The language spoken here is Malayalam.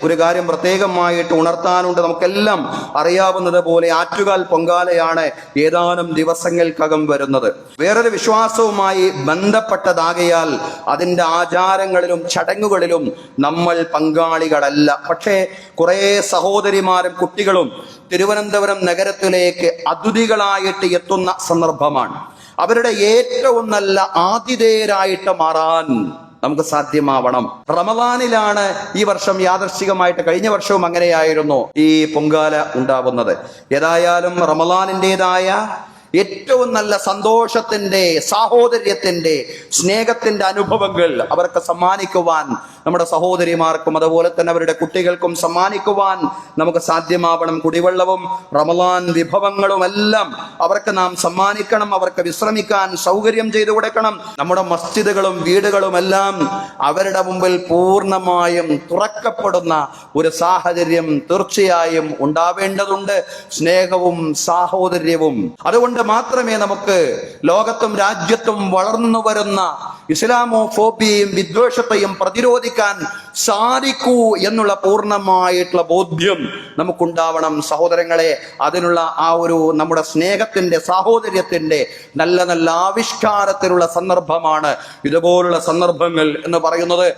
ഒരു കാര്യം പ്രത്യേകമായിട്ട് ഉണർത്താനുണ്ട്. നമുക്കെല്ലാം അറിയാവുന്നത് പോലെ ആറ്റുകാൽ പൊങ്കാലയാണ് ഏതാനും ദിവസങ്ങൾക്കകം വരുന്നത്. വേറൊരു വിശ്വാസവുമായി ബന്ധപ്പെട്ടതാകയാൽ അതിൻ്റെ ആചാരങ്ങളിലും ചടങ്ങുകളിലും നമ്മൾ പങ്കാളികളല്ല. പക്ഷേ കുറേ സഹോദരിമാരും കുട്ടികളും തിരുവനന്തപുരം നഗരത്തിലേക്ക് അതിഥികളായിട്ട് എത്തുന്ന സന്ദർഭമാണ്. അവരുടെ ഏറ്റവും നല്ല ആതിഥേയരായിട്ട് മാറാൻ നമുക്ക് സാധ്യമാവണം. റമദാനിലാണ് ഈ വർഷം യാദർശികമായിട്ട്, കഴിഞ്ഞ വർഷവും അങ്ങനെയായിരുന്നു ഈ പൊങ്കാല ഉണ്ടാവുന്നത്. ഏതായാലും റമദാനിൻ്റെതായ ഏറ്റവും നല്ല സന്തോഷത്തിന്റെ, സാഹോദര്യത്തിന്റെ, സ്നേഹത്തിന്റെ അനുഭവങ്ങൾ അവർക്ക് സമ്മാനിക്കുവാൻ, നമ്മുടെ സഹോദരിമാർക്കും അതുപോലെ തന്നെ അവരുടെ കുട്ടികൾക്കും സമ്മാനിക്കുവാൻ നമുക്ക് സാധ്യമാവണം. കുടിവെള്ളവും റമദാൻ വിഭവങ്ങളും എല്ലാം അവർക്ക് നാം സമ്മാനിക്കണം. അവർക്ക് വിശ്രമിക്കാൻ സൗകര്യം ചെയ്തു കൊടുക്കണം. നമ്മുടെ മസ്ജിദുകളും വീടുകളും എല്ലാം അവരുടെ മുമ്പിൽ പൂർണ്ണമായും തുറക്കപ്പെടുന്ന ഒരു സാഹചര്യം തീർച്ചയായും ഉണ്ടാവേണ്ടതുണ്ട്. സ്നേഹവും സാഹോദര്യവും. അതുകൊണ്ട് മാത്രമേ നമുക്ക് ലോകത്തും രാജ്യത്തും വളർന്നു വരുന്ന ഇസ്ലാമോഫോബിയയും വിദ്വേഷത്തെയും പ്രതിരോധിക്കാൻ സാധിക്കൂ എന്നുള്ള പൂർണ്ണമായിട്ടുള്ള ബോധ്യം നമുക്കുണ്ടാവണം സഹോദരങ്ങളെ. അതിനുള്ള ആ ഒരു നമ്മുടെ സ്നേഹത്തിന്റെ, സാഹോദര്യത്തിന്റെ നല്ല നല്ല ആവിഷ്കാരത്തിനുള്ള സന്ദർഭമാണ് ഇതുപോലുള്ള സന്ദർഭങ്ങൾ എന്ന് പറയുന്നത്.